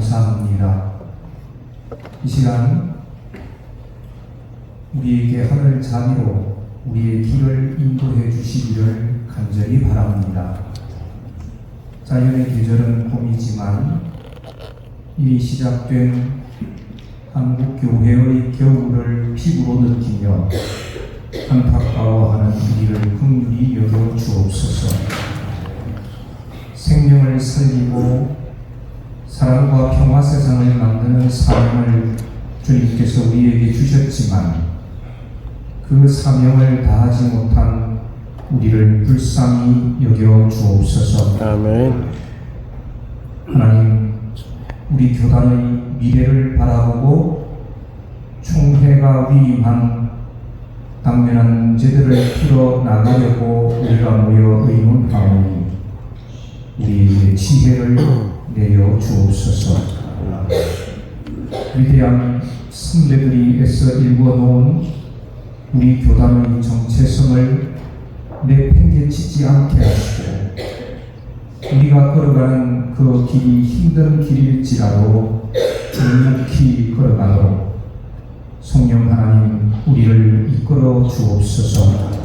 감사합니다. 이 시간 우리에게 하늘 자비로 우리의 길을 인도해 주시기를 간절히 바랍니다. 자연의 계절은 봄이지만 이미 시작된 한국 교회의 겨울을 피부로 느끼며 안타까워하는 우리를 긍휼히 여겨 주옵소서. 생명을 살리고 사랑과 평화 세상을 만드는 사명을 주님께서 우리에게 주셨지만 그 사명을 다하지 못한 우리를 불쌍히 여겨 주옵소서. 아멘. 하나님, 우리 교단의 미래를 바라보고 총회가 위임한 당면한 문제들을 풀어나가려고 우리가 모여 의논하오니 우리에게 지혜를 내려 주옵소서. 위대한 선배들이 애써 일궈놓은 우리 교단의 정체성을 내팽개치지 않게 하시고 우리가 걸어가는 그 길이 힘든 길일지라도 묵묵히 걸어가도록 성령 하나님 우리를 이끌어 주옵소서.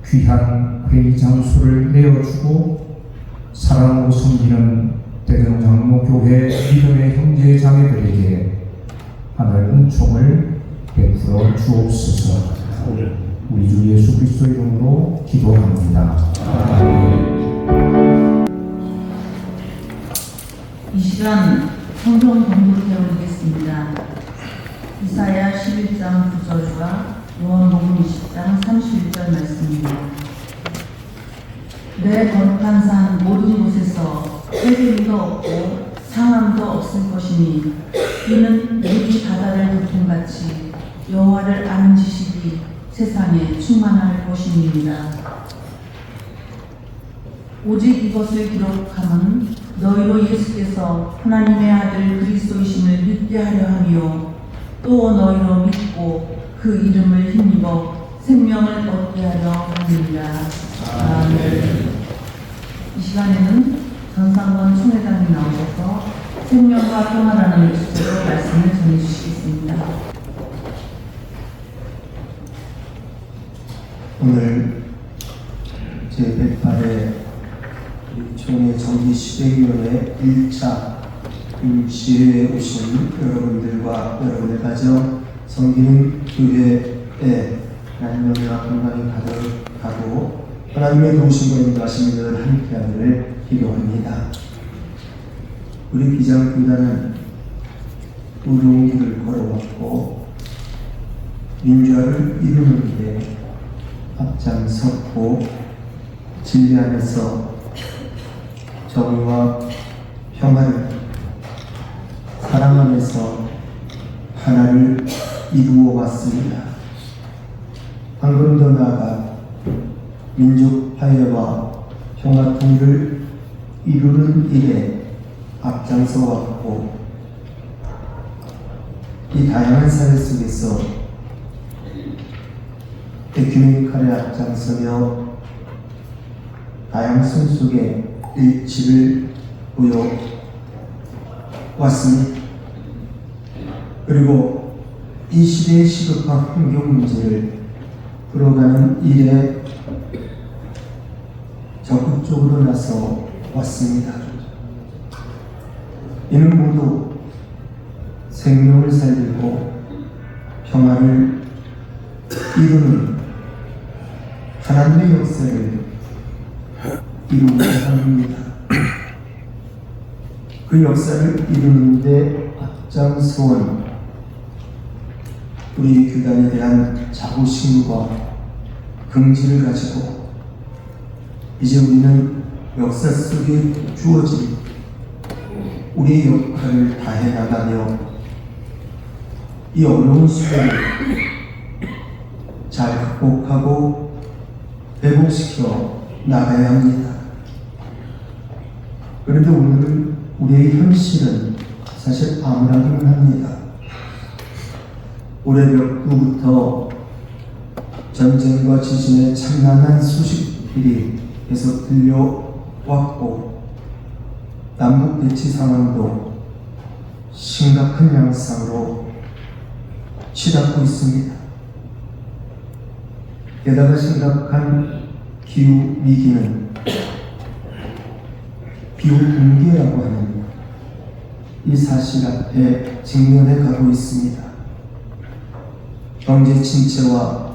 귀한 회의 장소를 내어주고 사랑으로 섬기는 대전장로교회 믿음의 형제 자매들에게 하늘 은총을 베풀어 주옵소서. 우리 주 예수 그리스도 이름으로 기도합니다. 이 시간 성경 공부를 배우겠습니다. 이사야 11장 9절과 요한복음 20장 31절 말씀입니다. 내 거룩한 산 모든 곳에서 해림도 없고 상함도 없을 것이니 이는 물이 바다를 고통같이 여호와를 아는 지식이 세상에 충만할 것입니다. 오직 이것을 기록함은 너희로 예수께서 하나님의 아들 그리스도이심을 믿게 하려 하며 또 너희로 믿고 그 이름을 힘입어 생명을 얻게 하려 합니다. 아멘. 이 시간에는 전상권 총회장님 나오셔서 생명과 평화라는 주제로 말씀을 전해주시겠습니다. 오늘 제108회 총회 정기시대위원회 1차 시회에 오신 여러분들과 여러분의 가정, 섬기는 교회에 하나님의 은혜와 평강이 가득하고 하나님의 도우심과 인도하심이 늘 함께하기를 기도합니다. 우리 비장교단은 어려운 길을 걸어왔고 민주화를 이루는 길에 앞장섰고 진리 안에서 정의와 평화를 사랑 안에서 하나를 이루어 왔습니다. 한 걸음 더 나아가 민족 화해와 평화 통일을 이루는 일에 앞장서 왔고 이 다양한 사회 속에서 에큐메니칼에 앞장서며 다양성 속에 일치를 보여왔습니다. 그리고 이 시대의 시급한 환경 문제를 풀어가는 일에 적극적으로 나서 왔습니다. 이는 모두 생명을 살리고 평화를 이루는 하나님의 역사를 이루고자 합니다. 그 역사를 이루는데 앞장서온 우리 교단에 대한 자부심과 긍지를 가지고 이제 우리는 역사 속에 주어진 우리의 역할을 다해 나가며 이 어려운 시대를 잘 극복하고 회복시켜 나가야 합니다. 그런데 오늘 우리의 현실은 사실 암울하기는 합니다. 올해 몇 구부터 전쟁과 지진의 찬란한 소식들이 계속 들려왔고 남북 대치 상황도 심각한 양상으로 치닫고 있습니다. 게다가 심각한 기후 위기는 기후 붕괴라고 하는 이 사실 앞에 직면해 가고 있습니다. 경제 침체와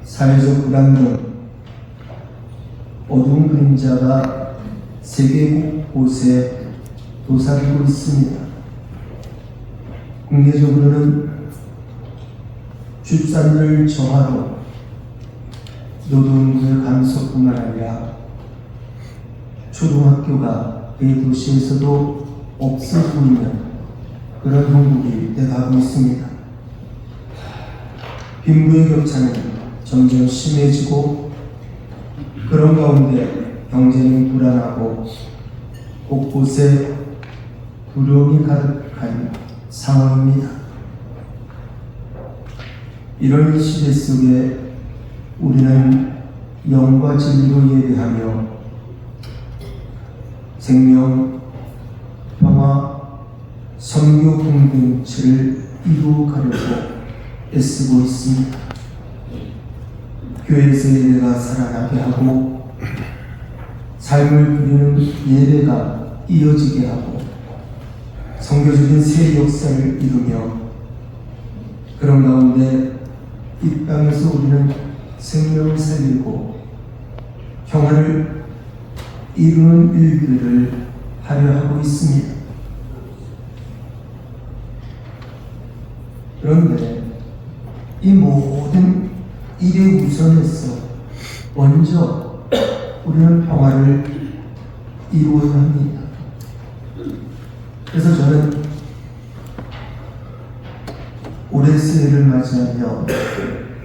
사회적 불안 등 어두운 그림자가 세계 곳곳에 도사리고 있습니다. 국내적으로는 출산율 저하로 노동부의 감소뿐만 아니라 초등학교가 대도시에서도 없어 보이는 그런 형국이 돼가고 있습니다. 빈부의 격차는 점점 심해지고 그런 가운데 경제는 불안하고 곳곳에 두려움이 가득한 상황입니다. 이런 시대 속에 우리는 영과 진리로 예배하며 생명, 평화, 선교 공동체를 이루어가려고 애쓰고 있습니다. 교회에서 예배가 살아나게 하고 삶을 누리는 예배가 이어지게 하고 선교적인 새 역사를 이루며 그런 가운데 이 땅에서 우리는 생명을 살리고 평화를 이루는 일들을 하려 하고 있습니다. 그런데 이 모든 일의 우선에서 먼저 우리는 평화를 이루어야 합니다. 그래서 저는 올해 새해를 맞이하며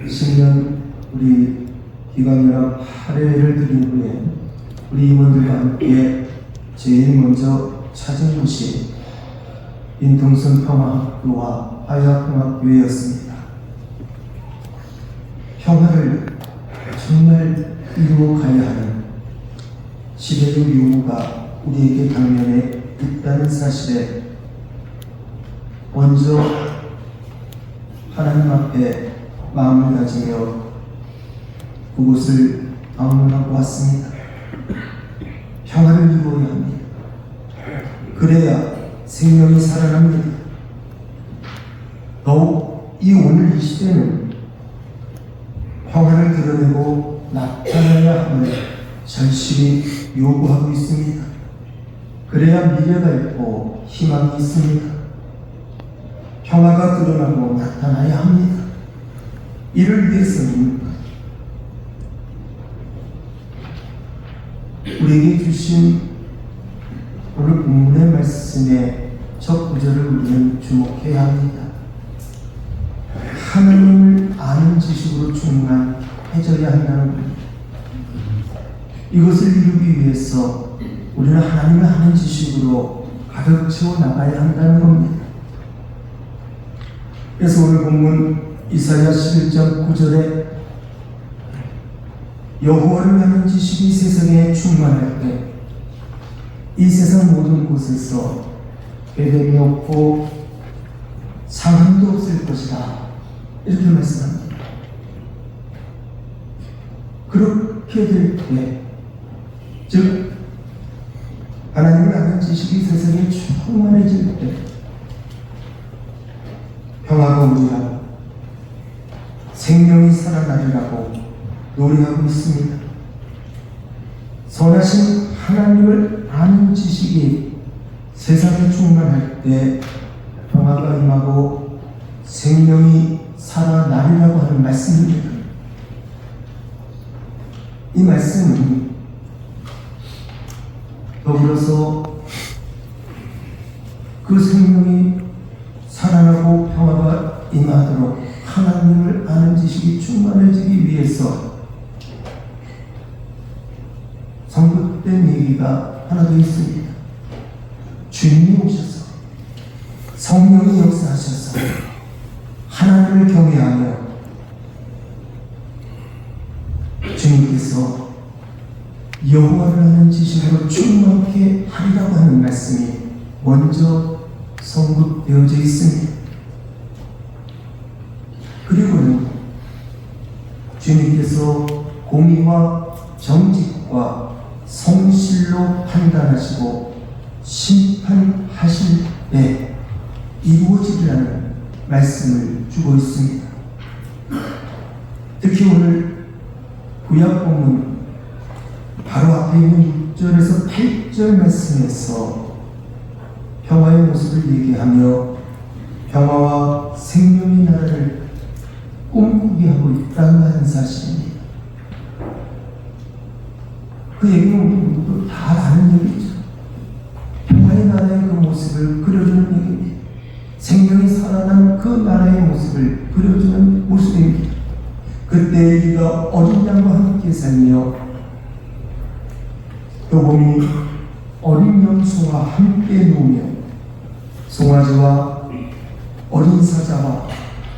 신년 우리 기관연합 8회를 드린 후에 우리 임원들과 함께 제일 먼저 찾은 곳이 인통선 평화학교와 화해학교였습니다. 평화를 정말 이루어가야 하는 시대적 요구가 우리에게 당면에 있다는 사실에 먼저 하나님 앞에 마음을 가지며 그곳을 방문하고 왔습니다. 평화를 이루어야 합니다. 그래야 생명이 살아납니다. 더욱 이 오늘 이 시대는 평화를 드러내고 나타나야 함을 절실히 요구하고 있습니다. 그래야 미래가 있고 희망이 있습니다. 평화가 드러나고 나타나야 합니다. 이를 위해서는 우리에게 주신 오늘 본문의 말씀의 첫 구절을 우리는 주목해야 합니다. 하나님을 아는 지식으로 충만해져야 한다는 겁니다. 이것을 이루기 위해서 우리는 하나님을 아는 지식으로 가득 채워 나가야 한다는 겁니다. 그래서 오늘 본문 이사야 11장 9절에 여호와를 아는 지식이 세상에 충만할 때 이 세상 모든 곳에서 배변이 없고 상함도 없을 것이다, 이렇게 말씀합니다. 그렇게 될 때, 즉 하나님을 아는 지식이 세상에 충만해질 때 평화가 오리라, 생명이 살아나리라고 노래하고 있습니다. 선하신 하나님을 아는 지식이 세상에 충만할 때 평화가 임하고 생명이 살아나리라고 하는 말씀입니다. 이 말씀은 더불어서 그 생명이 살아나고 평화가 임하도록 하나님을 아는 지식이 충만해지기 위해서 선급된 얘기가 하나 더 있습니다. 주님이 오셔서 성령이 역사하셔서 하나님을 경외하며 주님께서 여호와를 아는 지식으로 충만케 하리라고 하는 말씀이 먼저 성급되어져 있습니다. 그리고는 주님께서 공의와 정직과 성실로 판단하시고 심판하실 때 이루어지리라는 말씀을 주고 있습니다. 특히 오늘 구약 본문 바로 앞에 있는 6절에서 8절 말씀에서 평화의 모습을 얘기하며 평화와 생명의 나라를 꿈꾸게 하고 있다는 하는 사실입니다. 그 얘기는 우리 모두 다 아는 얘기죠. 평화의 나라의 그 모습을 그려주는 얘기입니다. 생명이 살아난 그 나라의 모습을 그려주는 모습입니다. 그때 우리가 어린 양과 함께 살며 도봄이 어린 염소와 함께 노며 송아지와 어린 사자와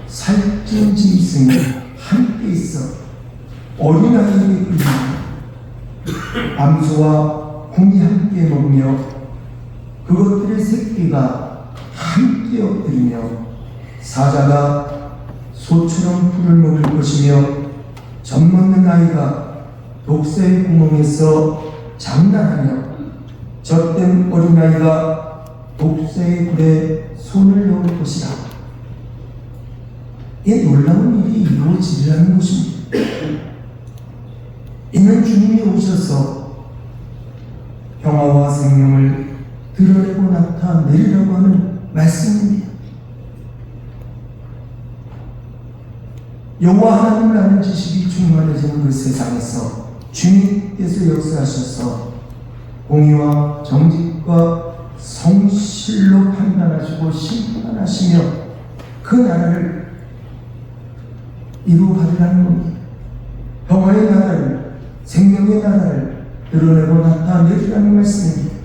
살찐 짐승이 함께 있어 어린아이에게 끌리며 암소와 곰이 함께 먹으며 그것들의 새끼가 함께 엎드리며 사자가 소처럼 풀을 먹을 것이며 젖먹는 아이가 독새의 구멍에서 장난하며 젖된 어린아이가 독새의 굴에 손을 넣을 것이라. 이 놀라운 일이 이루어지리라는 것입니다. 이는 주님이 오셔서 평화와 생명을 드러내고 나타내리라고 하는 말씀입니다. 여호와 하나님을 아는 지식이 충만해지는 그 세상에서 주님께서 역사하셔서 공의와 정직과 성실로 판단하시고 심판하시며 그 나라를 이루어가리라는 겁니다. 평화의 나라를, 생명의 나라를 드러내고 나타내리라는 말씀입니다.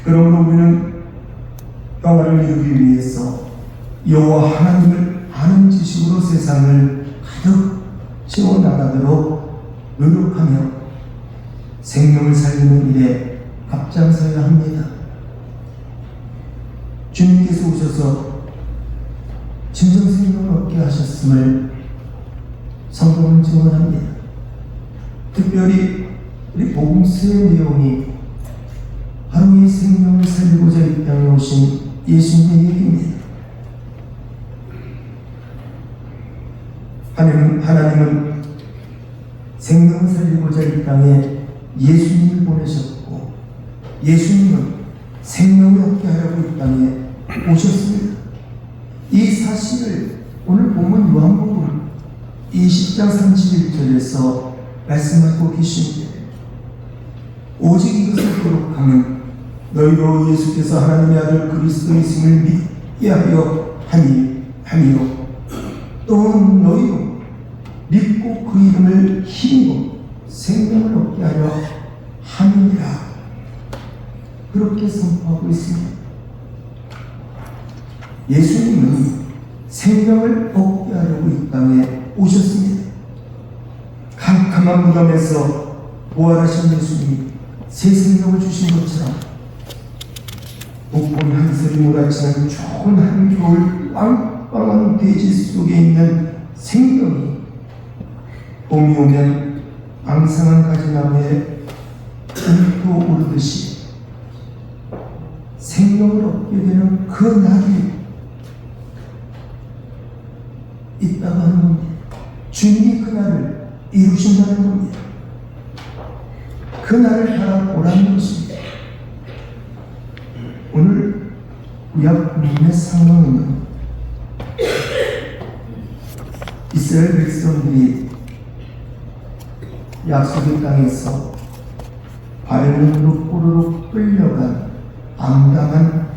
그러므로 우리는 평화를 이루기 위해서 여호와 하나님을 아는 지식으로 세상을 가득 채워나가도록 노력하며 생명을 살리는 일에 앞장서야 합니다. 주님께서 오셔서 진정 생명을 얻게 하셨음을 성경은 증언합니다. 특별히 우리 복음서의 내용이 바로 이 생명을 살리고자 이 땅에 오신 예수님의 얘기입니다. 하나님은 생명을 살리고자 이 땅에 예수님을 보내셨고 예수님은 생명을 얻게 하려고 이 땅에 오셨습니다. 이 사실을 오늘 보면 요한복음 20장 31절에서 말씀하고 계십니다. 오직 이것을 기록하면 너희로 예수께서 하나님의 아들 그리스도이심을 믿게 하여 하며 또는 너희로 믿고 그 이름을 힘입어 생명을 얻게 하려 함이니라. 그렇게 선포하고 있습니다. 예수님은 생명을 얻게 하려고 이 땅에 오셨습니다. 캄캄한 무덤에서 부활하신 예수님이 새 생명을 주신 것처럼 북풍 한설이 몰아치는 좋은 한겨울 빵빵한 대지 속에 있는 생명이 봄이 오면 앙상한 가지나무에 읊어 오르듯이 생명을 얻게 되는 그 날이 있다고 하는 겁니다. 주님이 그 날을 이루신다는 겁니다. 그 날을 바라보라는 것입니다. 오늘 구약 국민의 상황은 이스라엘 백성들이 약속의 땅에서 바벨론으로 포로로 끌려간 암담한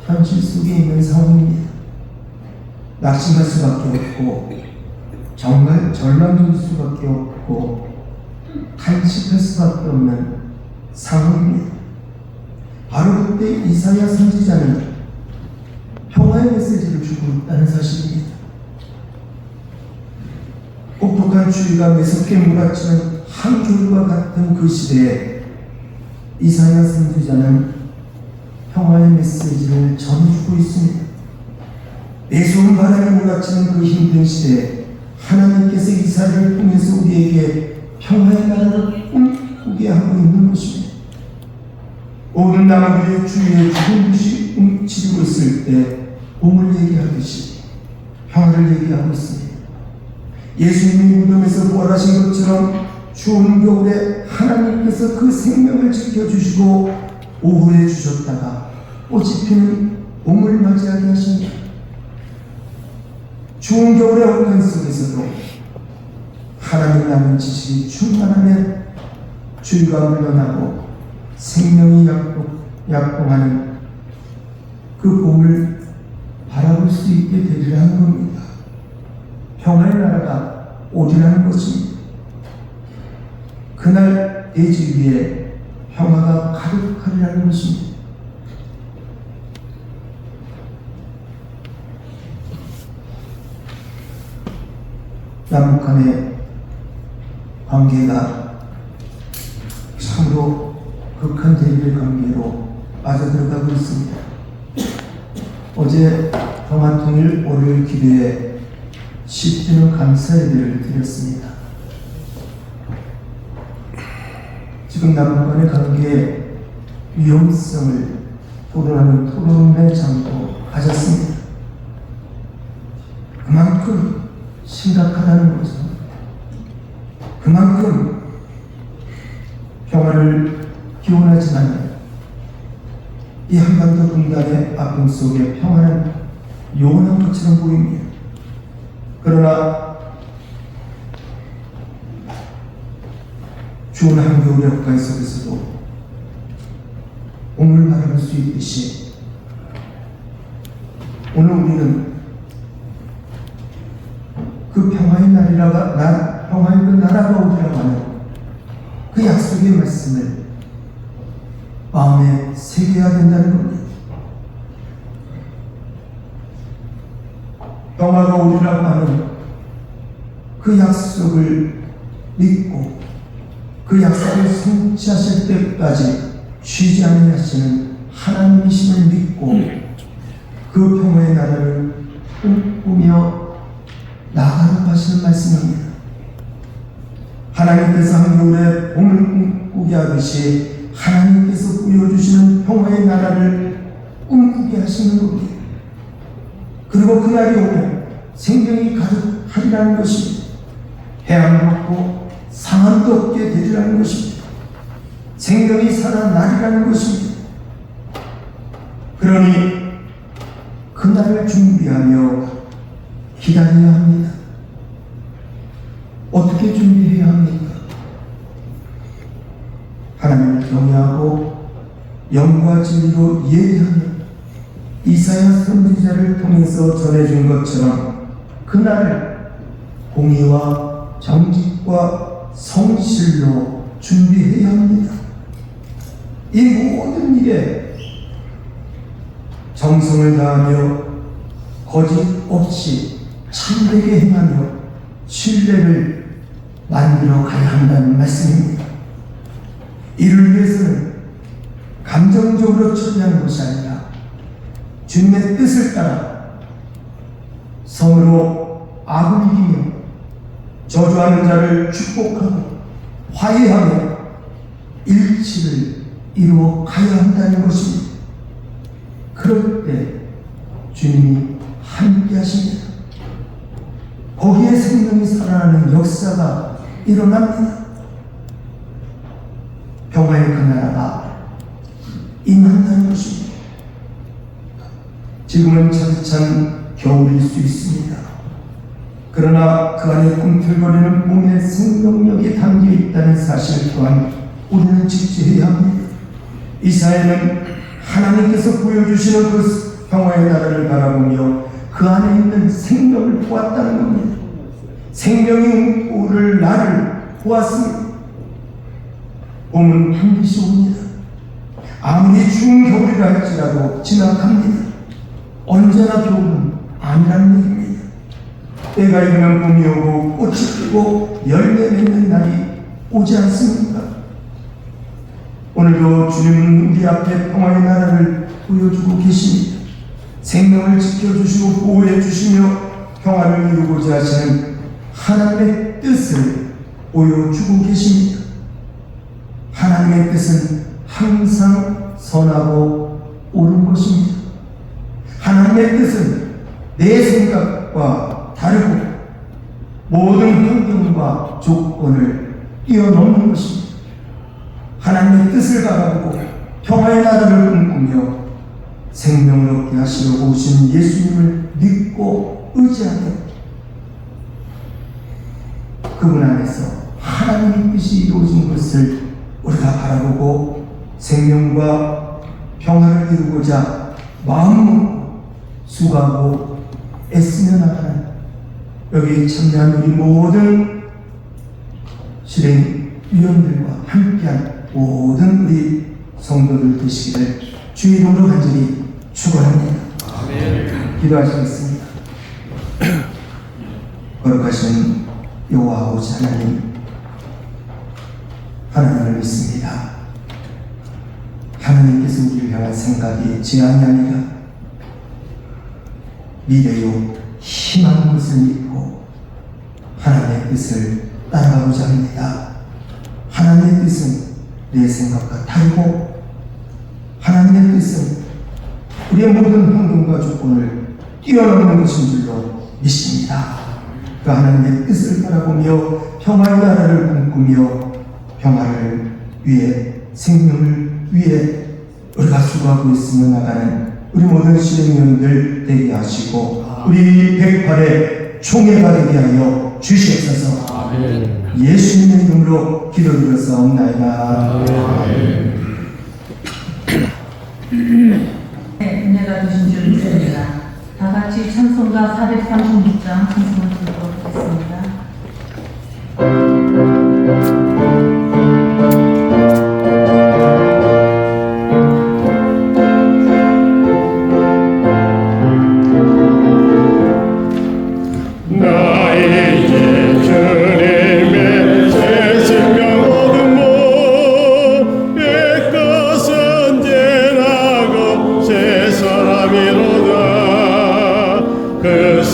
현실 속에 있는 상황입니다. 낙심할 수밖에 없고 정말 절망될 수밖에 없고 탄식할 수밖에 없는 상황입니다. 바로 그때 이사야 선지자는 평화의 메시지를 주고 있다는 사실입니다. 혹독한 추위가 매섭게 몰아치는 한겨울과 같은 그 시대에 이사야 선지자는 평화의 메시지를 메시지를 전해주고 있습니다. 매서운 바람이 몰아치는 그 힘든 시대에 하나님께서 이사를 통해서 우리에게 평화의 나라를 꿈꾸게 하고 있는 것입니다. 모든 나무들이 주위에 죽은 듯이 움츠리고 있을 때 봄을 얘기하듯이 평화를 얘기하고 있습니다. 예수님이 무덤에서 부활하신 것처럼 추운 겨울에 하나님께서 그 생명을 지켜주시고 오후에 주셨다가 꽃이 피는 봄을 맞이하게 하십니다. 추운 겨울의 어떤 속에서도 하나님 나는 지식이 충만하면 주의가 물러나고 생명이 약동하는 그 봄을 바라볼 수 있게 되리라는 겁니다. 평화의 나라가 오리라는 것입니다. 그날 대지 위에 평화가 가득하리라는 것입니다. 남북 간의 관계가 참으로 극한 대립의 관계로 빠져들어가고 있습니다. 어제 평화통일 월요일 기도에 십주년 감사 예배를 드렸습니다. 지금 남북 간의 관계의 위험성을 토론하는 토론의 장도 가졌습니다. 그만큼 심각하다는 거죠. 그만큼 평화를 기원하지만 이 한반도 분단의 아픔 속에 평화는 영원한 것처럼 보입니다. 그러나 추운 한겨울의 헛간 속에서도 봄을 바라볼 수 있듯이 오늘 우리는 그 평화의 평화의 그 나라가 오리라고 하는 그 약속의 말씀을 마음에 새겨야 된다는 겁니다. 평화가 오리라고 하는 그 약속을 믿고 그 약속을 성취하실 때까지 쉬지 아니하시는 하나님이심을 믿고 그 평화의 나라를 꿈꾸며 나아가라고 하시는 말씀입니다. 하나님께서 한겨울에 봄을 꿈꾸게 하듯이 하나님께서 부여주시는 평화의 나라를 꿈꾸게 하시는 겁니다. 그리고 그날이 오면 생명이 가득하리라는 것입니다. 해함도 없고 상함도 없게 되리라는 것입니다. 생명이 살아나리라는 것입니다. 그러니 그날을 준비하며 기다려야 합니다. 어떻게 준비해야 합니까? 하나님을 경외하고 영과 진리로 예배하며 이사야 선지자를 통해서 전해준 것처럼 그날을 공의와 정직과 성실로 준비해야 합니다. 이 모든 일에 정성을 다하며 거짓 없이 참되게 행하며 신뢰를 만들어 가야 한다는 말씀입니다. 이를 위해서는 감정적으로 처리하는 것이 아니라 주님의 뜻을 따라 성으로 악을 이기며 저주하는 자를 축복하고 화해하며 일치를 이루어 가야 한다는 것입니다. 그럴 때 주님이 함께 하십니다. 거기에 생명이 살아나는 역사가 일어납니다. 평화의 그 나라가 임한다는 것입니다. 지금은 차디찬 겨울일 수 있습니다. 그러나 그 안에 꿈틀거리는 봄의 생명력이 담겨 있다는 사실 또한 우리는 직시해야 합니다. 이사야는 하나님께서 보여주시는 그 평화의 나라를 바라보며 그 안에 있는 생명을 보았다는 겁니다. 생명이 오를 날을 보았습니다. 봄은 반드시 옵니다. 아무리 추운 겨울이라 할지라도 지나갑니다. 언제나 겨울은 아니라는 얘기입니다. 때가 이르면 봄이 오고 꽃이 피고 열매 맺는 날이 오지 않습니까? 오늘도 주님은 우리 앞에 평화의 나라를 보여주고 계십니다. 생명을 지켜주시고 보호해 주시며 평화를 이루고자 하시는 하나님의 뜻을 보여주고 계십니다. 하나님의 뜻은 항상 선하고 옳은 것입니다. 하나님의 뜻은 내 생각과 다르고 모든 환경과 조건을 뛰어넘는 것입니다. 하나님의 뜻을 바라보고 평화의 나라를 꿈꾸며 생명을 얻게 하시려고 오신 예수님을 믿고 의지하며 그분 안에서 하나님의 뜻이 이루어진 것을 우리가 바라보고 생명과 평화를 이루고자 마음 먹고 수고하고 애쓰며 나가는 여기에 참여한 우리 모든 실행위원들과 함께한 모든 우리 성도들 되시기를 주의 이름으로 간절히 축원합니다. 기도하시겠습니다. 거룩하신 여호와 아버지 하나님을 믿습니다. 하나님께서 우리를 향한 생각이 지향이 아니라 미래요 희망의 것을 믿고 하나님의 뜻을 따라가고자 합니다. 하나님의 뜻은 내 생각과 다르고 하나님의 뜻은 우리의 모든 환경과 조건을 뛰어넘는 것인 줄로 믿습니다. 그 하나님의 뜻을 바라보며 평화의 나라를 꿈꾸며 평화를 위해 생명을 위해 우리가 수고하고 있으며 나가는 우리 모든 실행위원들 되게 하시고 우리 108의 총회가 되게 하여 주시옵소서. 예수님의 이름으로 기도드렸사옵나이다. 은혜가 되신 줄 믿습니다. 다 같이 찬송가 436장 찬송을 드리도록 하겠습니다.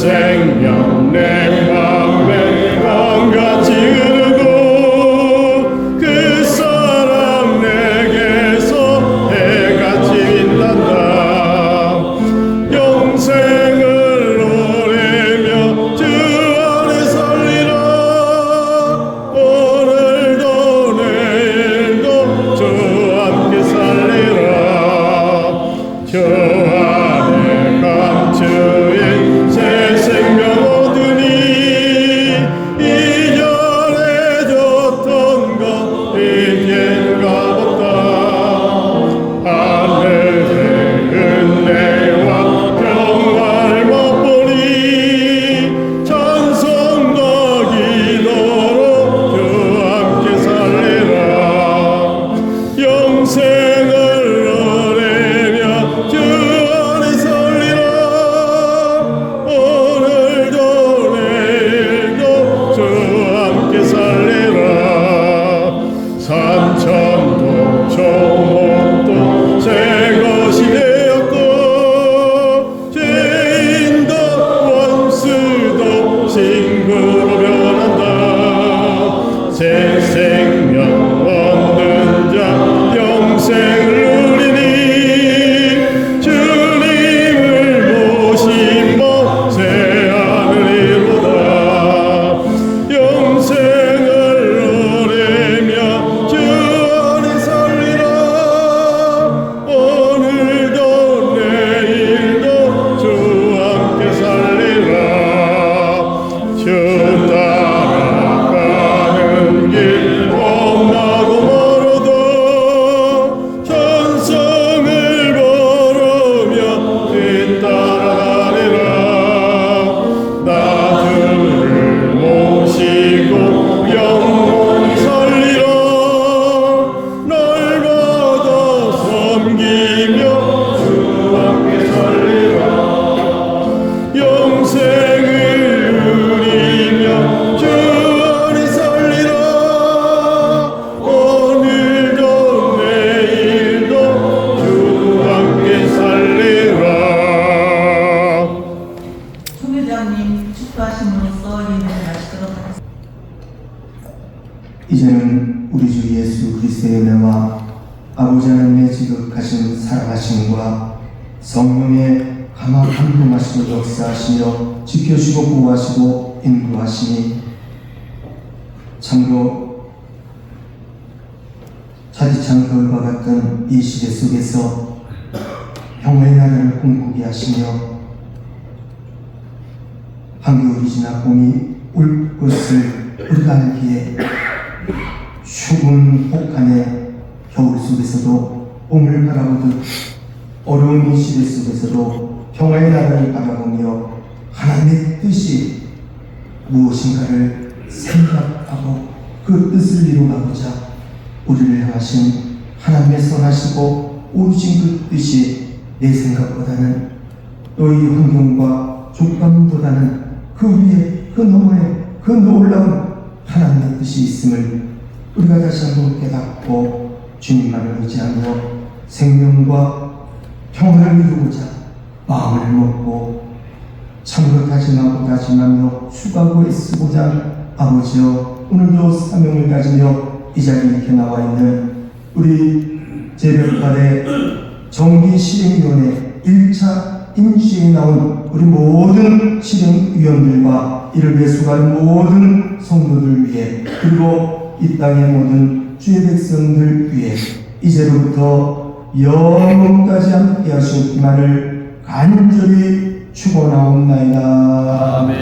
생명 내 맘에 강같이 흐르고 그 사랑 내게서 해같이 빛난다. 영생을 노래며 주 안에 살리라. 오늘도 내일도 주 함께 살리라. 주 안에 감추인 새 생명 아버지 하나님의 지극하신 사랑하심과 성령의 감화 감동하시고 역사하시며 지켜주시고 보호하시고 인도하시니 참으로 차디찬 겨울과 같은 이 시대 속에서 평화의 나라를 꿈꾸게 하시며 한겨울이 지나 봄이 올 것을 우리가 알기에 추운 혹한의 겨울 속에서도 봄을 바라보듯 어려운 이 시대 속에서도 평화의 나라를 바라보며 하나님의 뜻이 무엇인가를 생각하고 그 뜻을 이루고자 우리를 향하신 하나님의 선하시고 오르신 그 뜻이 내 생각보다는 너희 환경과 조건보다는 그 위에 그 너머에 그 놀라운 하나님의 뜻이 있음을 우리가 다시 한번 깨닫고 주님만을 의지하며 생명과 평화를 이루고자 마음을 먹고 참으로 다짐하고 다짐하며 수고하고 애쓰고자 아버지여 오늘도 사명을 가지며 이 자리에 이렇게 나와 있는 우리 제백발의 정기실행위원회 1차 임시에 나온 우리 모든 실행위원들과 이를 배수할 모든 성도들 위해 그리고 이 땅의 모든 주의 백성들 위해 이제로부터 영원까지 함께 하시기만을 간절히 축원하옵나이다. 아멘.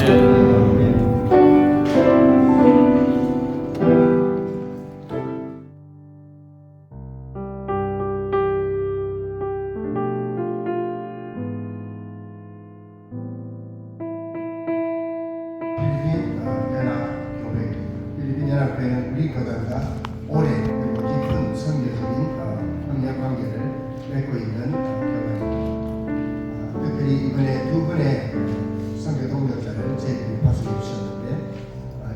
필리핀 연합회는 우리 교단과 오랜 그리고 깊은 선교적인 협력 관계를 맺고 있는 교단입니다. 특별히 이번에 두 분의 선교 동역자를 저희들이 파송해 주셨는데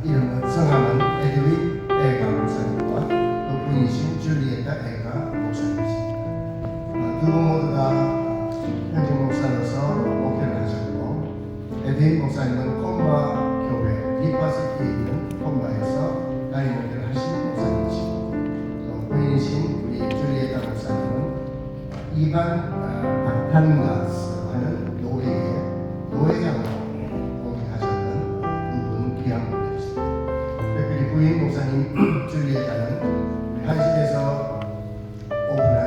이름은 성함은 에드윈 에가 목사님과 또 부인이신 줄리에타 에가 목사님이십니다. 두 분 모두 다 현직 목사로서 목회를 하셨고 에드윈 목사님은 콤바 교회 리파스티에 있는 콤바에서 담임 목회를 하신 목사님이시고 또 부인이신 우리 줄리에타 목사님은 이반 바탄가스 하는 노예의 노예장으로 공직하셨던 두 분 귀한 분들이십니다. 특별히 부인 목사님 줄리에타는 우리 한신에서 오픈한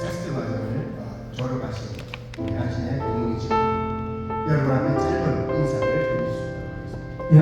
세스트 과정을 졸업하신 우리 한신의 고문이십니다. 여러분 앞에 짧은 인사를 드리겠습니다. 예,